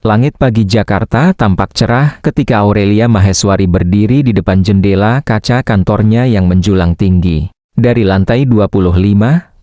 Langit pagi Jakarta tampak cerah ketika Aurelia Maheswari berdiri di depan jendela kaca kantornya yang menjulang tinggi. Dari lantai 25,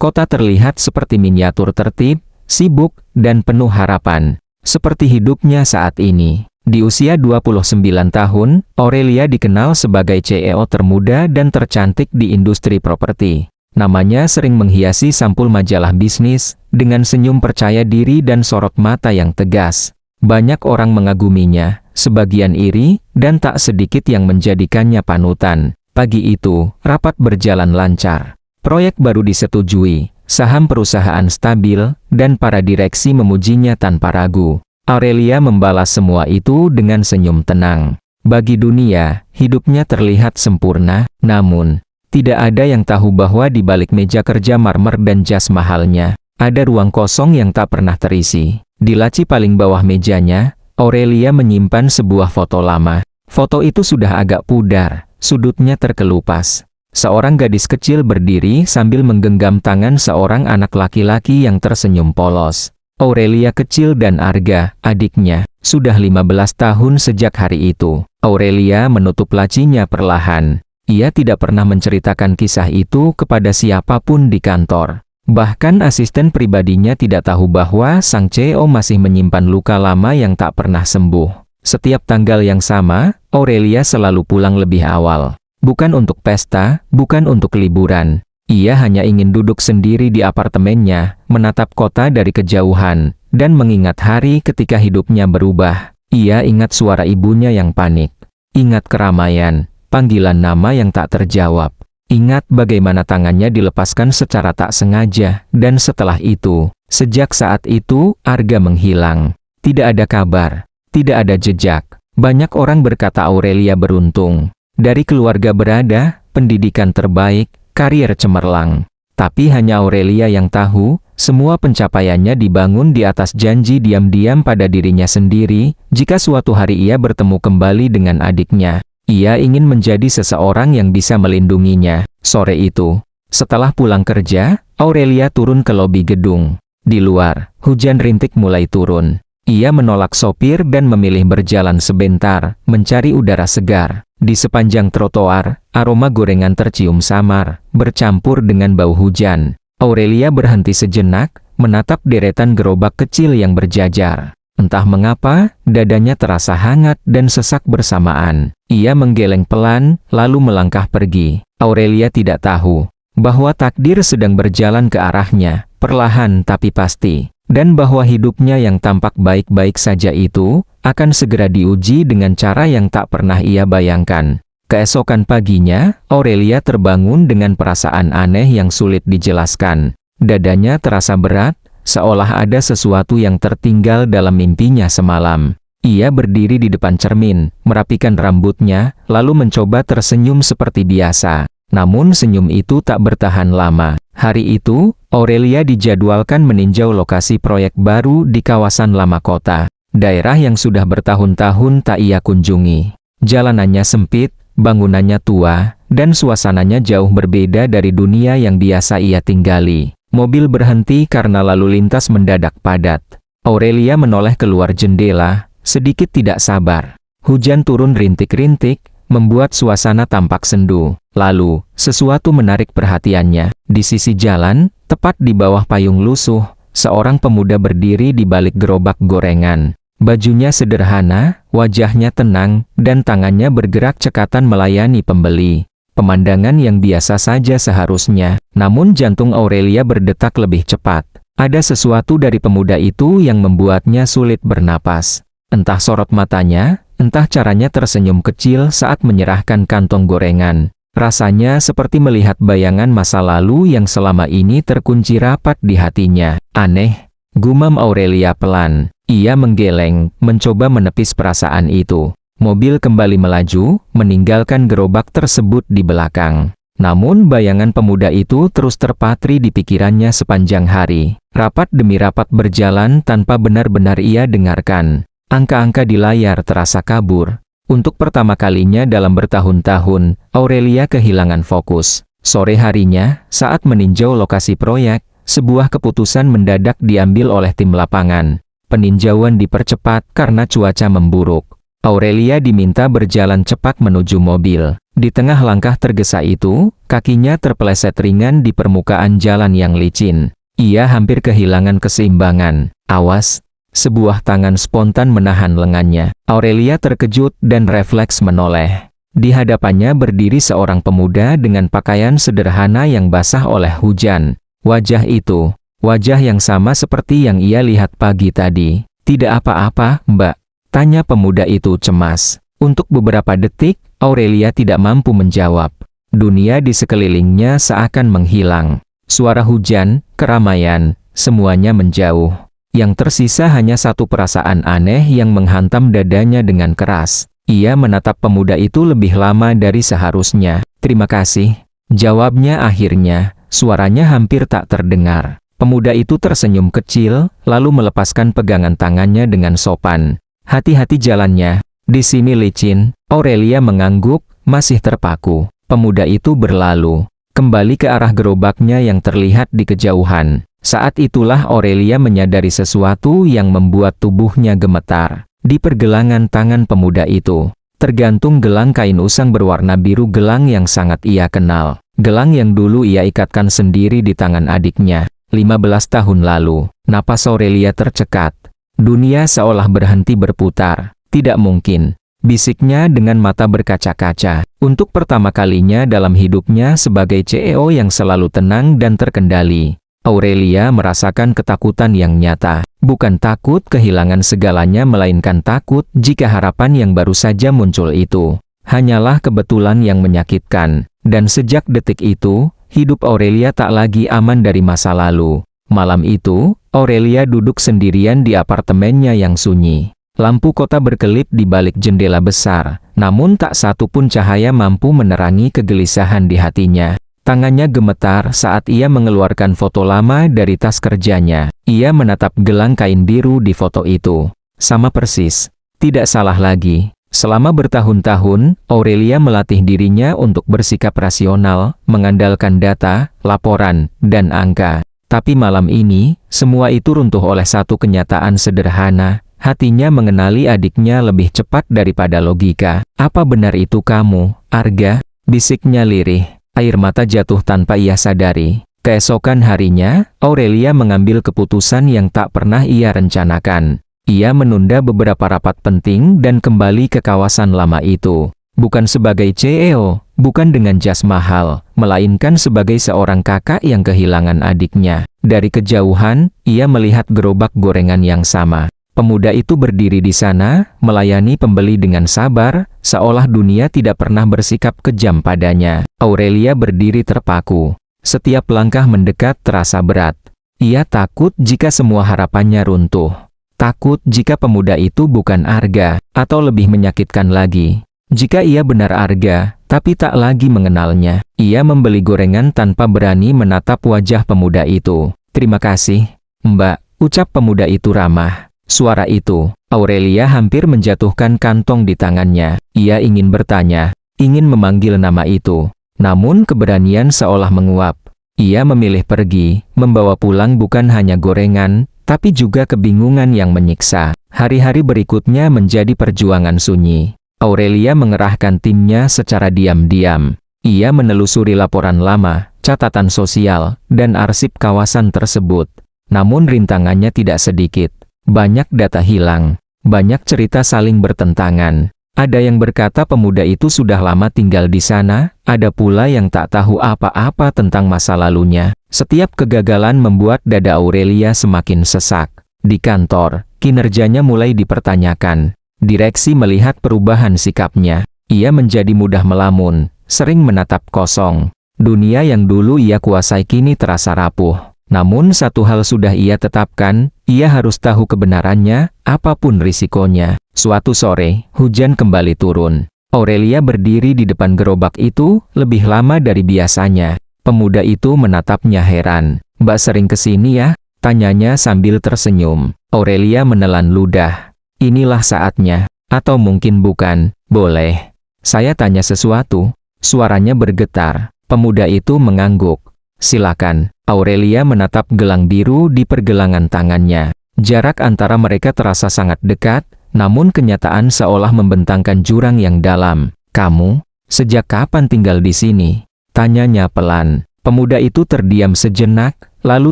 kota terlihat seperti miniatur tertib, sibuk, dan penuh harapan. Seperti hidupnya saat ini. Di usia 29 tahun, Aurelia dikenal sebagai CEO termuda dan tercantik di industri properti. Namanya sering menghiasi sampul majalah bisnis, dengan senyum percaya diri dan sorot mata yang tegas. Banyak orang mengaguminya, sebagian iri, dan tak sedikit yang menjadikannya panutan. Pagi itu, rapat berjalan lancar. Proyek baru disetujui, saham perusahaan stabil, dan para direksi memujinya tanpa ragu. Aurelia membalas semua itu dengan senyum tenang. Bagi dunia, hidupnya terlihat sempurna, namun, tidak ada yang tahu bahwa di balik meja kerja marmer dan jas mahalnya, ada ruang kosong yang tak pernah terisi. Di laci paling bawah mejanya, Aurelia menyimpan sebuah foto lama. Foto itu sudah agak pudar, sudutnya terkelupas. Seorang gadis kecil berdiri sambil menggenggam tangan seorang anak laki-laki yang tersenyum polos. Aurelia kecil dan Arga, adiknya, sudah 15 tahun sejak hari itu. Aurelia menutup lacinya perlahan. Ia tidak pernah menceritakan kisah itu kepada siapapun di kantor. Bahkan asisten pribadinya tidak tahu bahwa sang CEO masih menyimpan luka lama yang tak pernah sembuh. Setiap tanggal yang sama, Aurelia selalu pulang lebih awal. Bukan untuk pesta, bukan untuk liburan. Ia hanya ingin duduk sendiri di apartemennya, menatap kota dari kejauhan, dan mengingat hari ketika hidupnya berubah. Ia ingat suara ibunya yang panik. Ingat keramaian, panggilan nama yang tak terjawab. Ingat bagaimana tangannya dilepaskan secara tak sengaja, dan setelah itu, sejak saat itu, Arga menghilang. Tidak ada kabar, tidak ada jejak. Banyak orang berkata Aurelia beruntung. Dari keluarga berada, pendidikan terbaik, karier cemerlang. Tapi hanya Aurelia yang tahu, semua pencapaiannya dibangun di atas janji diam-diam pada dirinya sendiri, jika suatu hari ia bertemu kembali dengan adiknya. Ia ingin menjadi seseorang yang bisa melindunginya. Sore itu, setelah pulang kerja, Aurelia turun ke lobi gedung. Di luar, hujan rintik mulai turun. Ia menolak sopir dan memilih berjalan sebentar, mencari udara segar. Di sepanjang trotoar, aroma gorengan tercium samar, bercampur dengan bau hujan. Aurelia berhenti sejenak, menatap deretan gerobak kecil yang berjajar. Entah mengapa, dadanya terasa hangat dan sesak bersamaan. Ia menggeleng pelan, lalu melangkah pergi. Aurelia tidak tahu bahwa takdir sedang berjalan ke arahnya, perlahan tapi pasti. Dan bahwa hidupnya yang tampak baik-baik saja itu, akan segera diuji dengan cara yang tak pernah ia bayangkan. Keesokan paginya, Aurelia terbangun dengan perasaan aneh yang sulit dijelaskan. Dadanya terasa berat, seolah ada sesuatu yang tertinggal dalam mimpinya semalam. Ia berdiri di depan cermin, merapikan rambutnya, lalu mencoba tersenyum seperti biasa. Namun senyum itu tak bertahan lama. Hari itu, Aurelia dijadwalkan meninjau lokasi proyek baru di kawasan lama kota. Daerah yang sudah bertahun-tahun tak ia kunjungi. Jalanannya sempit, bangunannya tua, dan suasananya jauh berbeda dari dunia yang biasa ia tinggali. Mobil berhenti karena lalu lintas mendadak padat. Aurelia menoleh keluar jendela, sedikit tidak sabar. Hujan turun rintik-rintik, membuat suasana tampak sendu. Lalu, sesuatu menarik perhatiannya. Di sisi jalan, tepat di bawah payung lusuh, seorang pemuda berdiri di balik gerobak gorengan. Bajunya sederhana, wajahnya tenang, dan tangannya bergerak cekatan melayani pembeli. Pemandangan yang biasa saja seharusnya, namun jantung Aurelia berdetak lebih cepat. Ada sesuatu dari pemuda itu yang membuatnya sulit bernapas. Entah sorot matanya, entah caranya tersenyum kecil saat menyerahkan kantong gorengan. Rasanya seperti melihat bayangan masa lalu yang selama ini terkunci rapat di hatinya. Aneh, gumam Aurelia pelan. Ia menggeleng, mencoba menepis perasaan itu. Mobil kembali melaju, meninggalkan gerobak tersebut di belakang. Namun bayangan pemuda itu terus terpatri di pikirannya sepanjang hari. Rapat demi rapat berjalan tanpa benar-benar ia dengarkan. Angka-angka di layar terasa kabur. Untuk pertama kalinya dalam bertahun-tahun, Aurelia kehilangan fokus. Sore harinya, saat meninjau lokasi proyek, sebuah keputusan mendadak diambil oleh tim lapangan. Peninjauan dipercepat karena cuaca memburuk. Aurelia diminta berjalan cepat menuju mobil. Di tengah langkah tergesa itu, kakinya terpeleset ringan di permukaan jalan yang licin. Ia hampir kehilangan keseimbangan. Awas! Sebuah tangan spontan menahan lengannya. Aurelia terkejut dan refleks menoleh. Di hadapannya berdiri seorang pemuda dengan pakaian sederhana yang basah oleh hujan. Wajah itu, wajah yang sama seperti yang ia lihat pagi tadi. "Tidak apa-apa, Mbak?" tanya pemuda itu cemas. Untuk beberapa detik, Aurelia tidak mampu menjawab. Dunia di sekelilingnya seakan menghilang. Suara hujan, keramaian, semuanya menjauh. Yang tersisa hanya satu perasaan aneh yang menghantam dadanya dengan keras. Ia menatap pemuda itu lebih lama dari seharusnya. "Terima kasih," jawabnya akhirnya. Suaranya hampir tak terdengar. Pemuda itu tersenyum kecil, lalu melepaskan pegangan tangannya dengan sopan. "Hati-hati jalannya. Di sini licin." Aurelia mengangguk, masih terpaku. Pemuda itu berlalu, kembali ke arah gerobaknya yang terlihat di kejauhan. Saat itulah Aurelia menyadari sesuatu yang membuat tubuhnya gemetar. Di pergelangan tangan pemuda itu, tergantung gelang kain usang berwarna biru, gelang yang sangat ia kenal. Gelang yang dulu ia ikatkan sendiri di tangan adiknya, 15 tahun lalu. Napas Aurelia tercekat. Dunia seolah berhenti berputar. "Tidak mungkin," bisiknya dengan mata berkaca-kaca. Untuk pertama kalinya dalam hidupnya sebagai CEO yang selalu tenang dan terkendali, Aurelia merasakan ketakutan yang nyata. Bukan takut kehilangan segalanya, melainkan takut jika harapan yang baru saja muncul itu hanyalah kebetulan yang menyakitkan. Dan sejak detik itu, hidup Aurelia tak lagi aman dari masa lalu. Malam itu, Aurelia duduk sendirian di apartemennya yang sunyi. Lampu kota berkelip di balik jendela besar, namun tak satu pun cahaya mampu menerangi kegelisahan di hatinya. Tangannya gemetar saat ia mengeluarkan foto lama dari tas kerjanya. Ia menatap gelang kain biru di foto itu. Sama persis. Tidak salah lagi. Selama bertahun-tahun, Aurelia melatih dirinya untuk bersikap rasional, mengandalkan data, laporan, dan angka. Tapi malam ini, semua itu runtuh oleh satu kenyataan sederhana. Hatinya mengenali adiknya lebih cepat daripada logika. "Apa benar itu kamu, Arga?" bisiknya lirih. Air mata jatuh tanpa ia sadari. Keesokan harinya, Aurelia mengambil keputusan yang tak pernah ia rencanakan. Ia menunda beberapa rapat penting dan kembali ke kawasan lama itu. Bukan sebagai CEO, bukan dengan jas mahal, melainkan sebagai seorang kakak yang kehilangan adiknya. Dari kejauhan, ia melihat gerobak gorengan yang sama. Pemuda itu berdiri di sana, melayani pembeli dengan sabar, seolah dunia tidak pernah bersikap kejam padanya. Aurelia berdiri terpaku. Setiap langkah mendekat terasa berat. Ia takut jika semua harapannya runtuh. Takut jika pemuda itu bukan Arga, atau lebih menyakitkan lagi, jika ia benar Arga, tapi tak lagi mengenalnya. Ia membeli gorengan tanpa berani menatap wajah pemuda itu. "Terima kasih, Mbak," ucap pemuda itu ramah. Suara itu, Aurelia hampir menjatuhkan kantong di tangannya. Ia ingin bertanya, ingin memanggil nama itu, namun keberanian seolah menguap. Ia memilih pergi, membawa pulang bukan hanya gorengan, tapi juga kebingungan yang menyiksa. Hari-hari berikutnya menjadi perjuangan sunyi. Aurelia mengerahkan timnya secara diam-diam. Ia menelusuri laporan lama, catatan sosial, dan arsip kawasan tersebut. Namun rintangannya tidak sedikit. Banyak data hilang, banyak cerita saling bertentangan. Ada yang berkata pemuda itu sudah lama tinggal di sana, ada pula yang tak tahu apa-apa tentang masa lalunya. Setiap kegagalan membuat dada Aurelia semakin sesak. Di kantor, kinerjanya mulai dipertanyakan. Direksi melihat perubahan sikapnya. Ia menjadi mudah melamun, sering menatap kosong. Dunia yang dulu ia kuasai kini terasa rapuh. Namun satu hal sudah ia tetapkan, ia harus tahu kebenarannya, apapun risikonya. Suatu sore, hujan kembali turun. Aurelia berdiri di depan gerobak itu, lebih lama dari biasanya. Pemuda itu menatapnya heran. "Mbak sering kesini ya?" tanyanya sambil tersenyum. Aurelia menelan ludah. "Inilah saatnya. Atau mungkin bukan." "Boleh saya tanya sesuatu?" Suaranya bergetar. Pemuda itu mengangguk. "Silakan." Aurelia menatap gelang biru di pergelangan tangannya. Jarak antara mereka terasa sangat dekat, namun kenyataan seolah membentangkan jurang yang dalam. "Kamu, sejak kapan tinggal di sini?" tanyanya pelan. Pemuda itu terdiam sejenak, lalu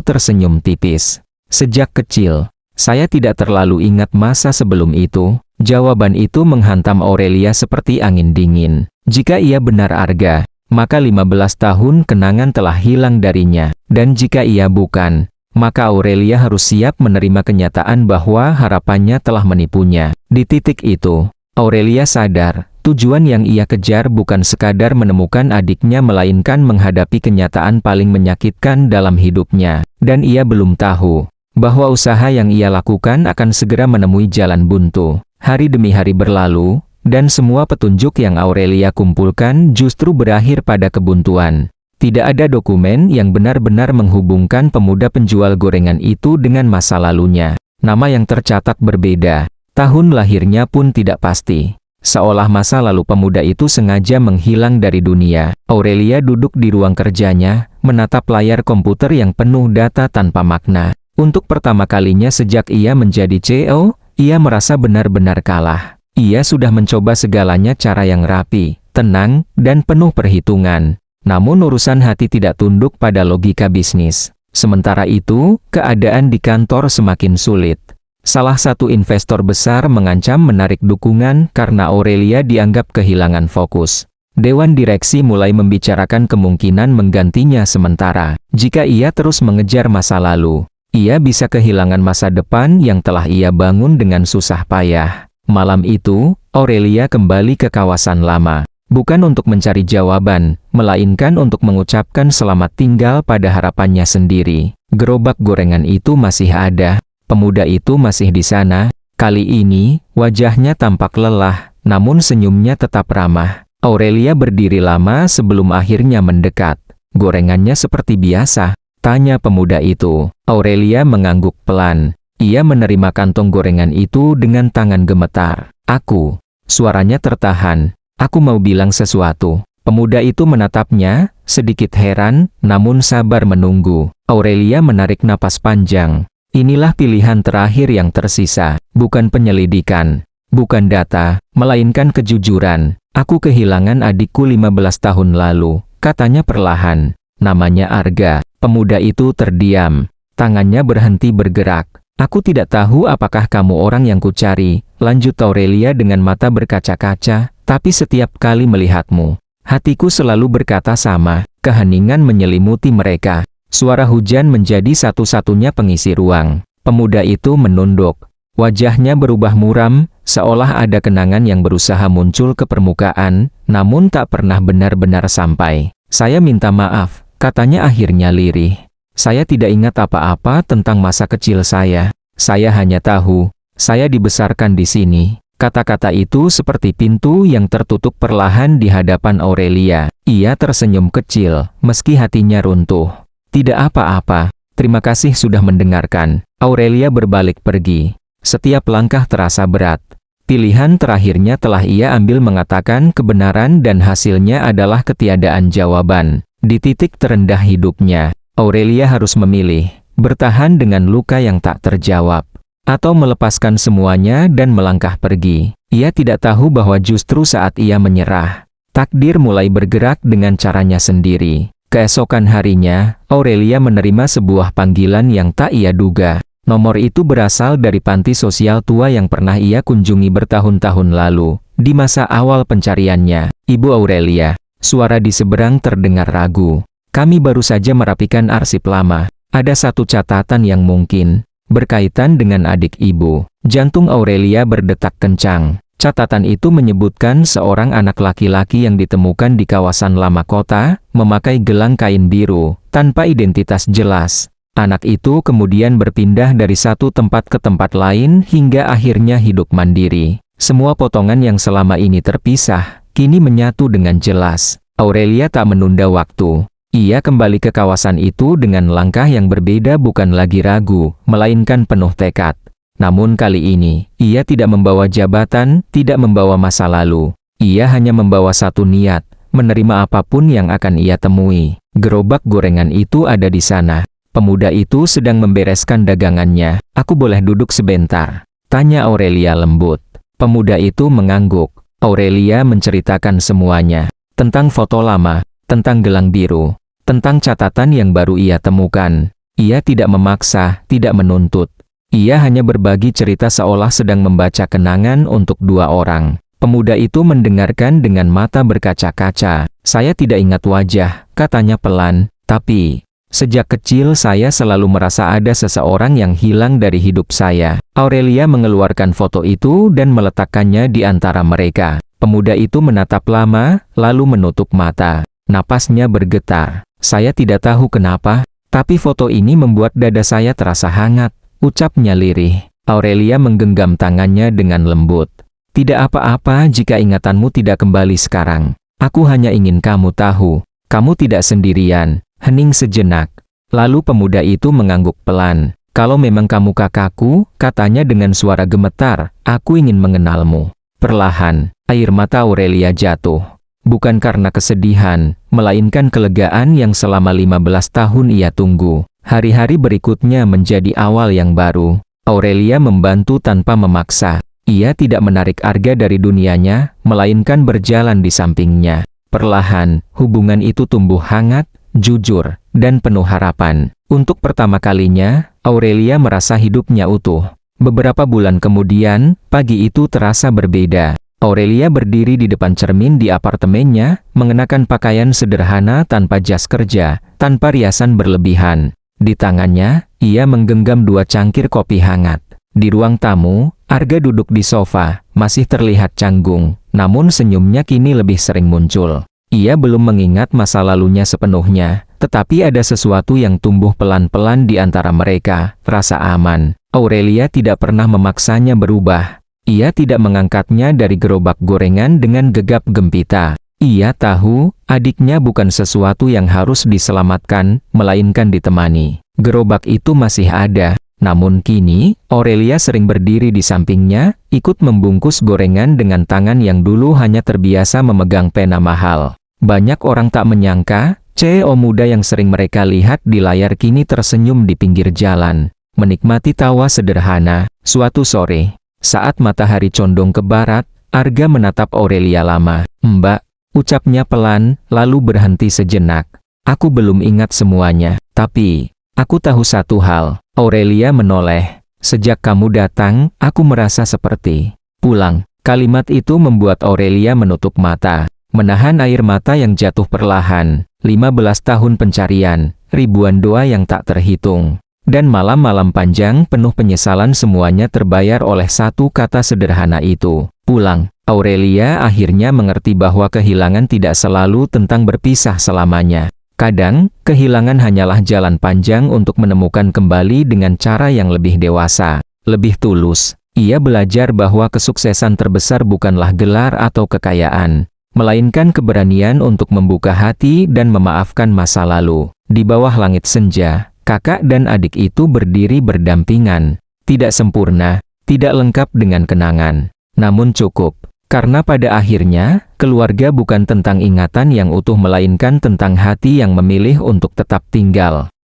tersenyum tipis. "Sejak kecil, saya tidak terlalu ingat masa sebelum itu." Jawaban itu menghantam Aurelia seperti angin dingin. Jika ia benar Arga, maka 15 tahun kenangan telah hilang darinya. Dan jika ia bukan, maka Aurelia harus siap menerima kenyataan bahwa harapannya telah menipunya. Di titik itu, Aurelia sadar, tujuan yang ia kejar bukan sekadar menemukan adiknya melainkan menghadapi kenyataan paling menyakitkan dalam hidupnya. Dan ia belum tahu bahwa usaha yang ia lakukan akan segera menemui jalan buntu. Hari demi hari berlalu, dan semua petunjuk yang Aurelia kumpulkan justru berakhir pada kebuntuan. Tidak ada dokumen yang benar-benar menghubungkan pemuda penjual gorengan itu dengan masa lalunya. Nama yang tercatat berbeda, tahun lahirnya pun tidak pasti. Seolah masa lalu pemuda itu sengaja menghilang dari dunia. Aurelia duduk di ruang kerjanya, menatap layar komputer yang penuh data tanpa makna. Untuk pertama kalinya sejak ia menjadi CEO, ia merasa benar-benar kalah. Ia sudah mencoba segalanya cara yang rapi, tenang, dan penuh perhitungan. Namun urusan hati tidak tunduk pada logika bisnis. Sementara itu, keadaan di kantor semakin sulit. Salah satu investor besar mengancam menarik dukungan karena Aurelia dianggap kehilangan fokus. Dewan direksi mulai membicarakan kemungkinan menggantinya sementara. Jika ia terus mengejar masa lalu, ia bisa kehilangan masa depan yang telah ia bangun dengan susah payah. Malam itu, Aurelia kembali ke kawasan lama. Bukan untuk mencari jawaban, melainkan untuk mengucapkan selamat tinggal pada harapannya sendiri. Gerobak gorengan itu masih ada. Pemuda itu masih di sana. Kali ini, wajahnya tampak lelah, namun senyumnya tetap ramah. Aurelia berdiri lama sebelum akhirnya mendekat. "Gorengannya seperti biasa?" tanya pemuda itu. Aurelia mengangguk pelan. Ia menerima kantong gorengan itu dengan tangan gemetar. "Aku." Suaranya tertahan. "Aku mau bilang sesuatu." Pemuda itu menatapnya, sedikit heran, namun sabar menunggu. Aurelia menarik napas panjang. Inilah pilihan terakhir yang tersisa. Bukan penyelidikan, bukan data, melainkan kejujuran. "Aku kehilangan adikku 15 tahun lalu," katanya perlahan. "Namanya Arga." Pemuda itu terdiam. Tangannya berhenti bergerak. "Aku tidak tahu apakah kamu orang yang kucari," lanjut Aurelia dengan mata berkaca-kaca, "tapi setiap kali melihatmu, hatiku selalu berkata sama." Keheningan menyelimuti mereka. Suara hujan menjadi satu-satunya pengisi ruang. Pemuda itu menunduk. Wajahnya berubah muram, seolah ada kenangan yang berusaha muncul ke permukaan, namun tak pernah benar-benar sampai. "Saya minta maaf," katanya akhirnya lirih. "Saya tidak ingat apa-apa tentang masa kecil saya. Saya hanya tahu, saya dibesarkan di sini." Kata-kata itu seperti pintu yang tertutup perlahan di hadapan Aurelia. Ia tersenyum kecil, meski hatinya runtuh. "Tidak apa-apa, terima kasih sudah mendengarkan." Aurelia berbalik pergi. Setiap langkah terasa berat. Pilihan terakhirnya telah ia ambil mengatakan kebenaran dan hasilnya adalah ketiadaan jawaban. Di titik terendah hidupnya, Aurelia harus memilih, bertahan dengan luka yang tak terjawab, atau melepaskan semuanya dan melangkah pergi. Ia tidak tahu bahwa justru saat ia menyerah, takdir mulai bergerak dengan caranya sendiri. Keesokan harinya, Aurelia menerima sebuah panggilan yang tak ia duga. Nomor itu berasal dari panti sosial tua yang pernah ia kunjungi bertahun-tahun lalu, di masa awal pencariannya. "Ibu Aurelia," suara di seberang terdengar ragu. "Kami baru saja merapikan arsip lama. Ada satu catatan yang mungkin berkaitan dengan adik ibu." Jantung Aurelia berdetak kencang. Catatan itu menyebutkan seorang anak laki-laki yang ditemukan di kawasan lama kota, memakai gelang kain biru, tanpa identitas jelas. Anak itu kemudian berpindah dari satu tempat ke tempat lain hingga akhirnya hidup mandiri. Semua potongan yang selama ini terpisah, kini menyatu dengan jelas. Aurelia tak menunda waktu. Ia kembali ke kawasan itu dengan langkah yang berbeda, bukan lagi ragu, melainkan penuh tekad. Namun kali ini, ia tidak membawa jabatan, tidak membawa masa lalu. Ia hanya membawa satu niat, menerima apapun yang akan ia temui. Gerobak gorengan itu ada di sana. Pemuda itu sedang membereskan dagangannya. "Aku boleh duduk sebentar?" tanya Aurelia lembut. Pemuda itu mengangguk. Aurelia menceritakan semuanya. Tentang foto lama, tentang gelang biru, tentang catatan yang baru ia temukan. Ia tidak memaksa, tidak menuntut. Ia hanya berbagi cerita seolah sedang membaca kenangan untuk dua orang. Pemuda itu mendengarkan dengan mata berkaca-kaca. "Saya tidak ingat wajah," katanya pelan, "tapi sejak kecil saya selalu merasa ada seseorang yang hilang dari hidup saya." Aurelia mengeluarkan foto itu dan meletakkannya di antara mereka. Pemuda itu menatap lama, lalu menutup mata. Napasnya bergetar. "Saya tidak tahu kenapa, tapi foto ini membuat dada saya terasa hangat," ucapnya lirih. Aurelia menggenggam tangannya dengan lembut. "Tidak apa-apa jika ingatanmu tidak kembali sekarang. Aku hanya ingin kamu tahu, kamu tidak sendirian." Hening sejenak. Lalu pemuda itu mengangguk pelan. "Kalau memang kamu kakakku," katanya dengan suara gemetar, "aku ingin mengenalmu." Perlahan, air mata Aurelia jatuh. Bukan karena kesedihan, melainkan kelegaan yang selama 15 tahun ia tunggu. Hari-hari berikutnya menjadi awal yang baru. Aurelia membantu tanpa memaksa. Ia tidak menarik Arga dari dunianya, melainkan berjalan di sampingnya. Perlahan, hubungan itu tumbuh hangat, jujur, dan penuh harapan. Untuk pertama kalinya, Aurelia merasa hidupnya utuh. Beberapa bulan kemudian, pagi itu terasa berbeda. Aurelia berdiri di depan cermin di apartemennya, mengenakan pakaian sederhana tanpa jas kerja, tanpa riasan berlebihan. Di tangannya, ia menggenggam 2 cangkir kopi hangat. Di ruang tamu, Arga duduk di sofa, masih terlihat canggung, namun senyumnya kini lebih sering muncul. Ia belum mengingat masa lalunya sepenuhnya, tetapi ada sesuatu yang tumbuh pelan-pelan di antara mereka, rasa aman. Aurelia tidak pernah memaksanya berubah. Ia tidak mengangkatnya dari gerobak gorengan dengan gegap gempita. Ia tahu, adiknya bukan sesuatu yang harus diselamatkan, melainkan ditemani. Gerobak itu masih ada, namun kini, Aurelia sering berdiri di sampingnya, ikut membungkus gorengan dengan tangan yang dulu hanya terbiasa memegang pena mahal. Banyak orang tak menyangka, CEO muda yang sering mereka lihat di layar kini tersenyum di pinggir jalan, menikmati tawa sederhana. Suatu sore, saat matahari condong ke barat, Arga menatap Aurelia lama. "Mbak," ucapnya pelan, lalu berhenti sejenak. "Aku belum ingat semuanya, tapi aku tahu satu hal." Aurelia menoleh. "Sejak kamu datang, aku merasa seperti pulang." Kalimat itu membuat Aurelia menutup mata, menahan air mata yang jatuh perlahan. 15 tahun pencarian, ribuan doa yang tak terhitung, dan malam-malam panjang penuh penyesalan semuanya terbayar oleh satu kata sederhana itu, pulang. Aurelia akhirnya mengerti bahwa kehilangan tidak selalu tentang berpisah selamanya. Kadang, kehilangan hanyalah jalan panjang untuk menemukan kembali dengan cara yang lebih dewasa, lebih tulus. Ia belajar bahwa kesuksesan terbesar bukanlah gelar atau kekayaan, melainkan keberanian untuk membuka hati dan memaafkan masa lalu. Di bawah langit senja, kakak dan adik itu berdiri berdampingan. Tidak sempurna, tidak lengkap dengan kenangan, namun cukup. Karena pada akhirnya, keluarga bukan tentang ingatan yang utuh melainkan tentang hati yang memilih untuk tetap tinggal.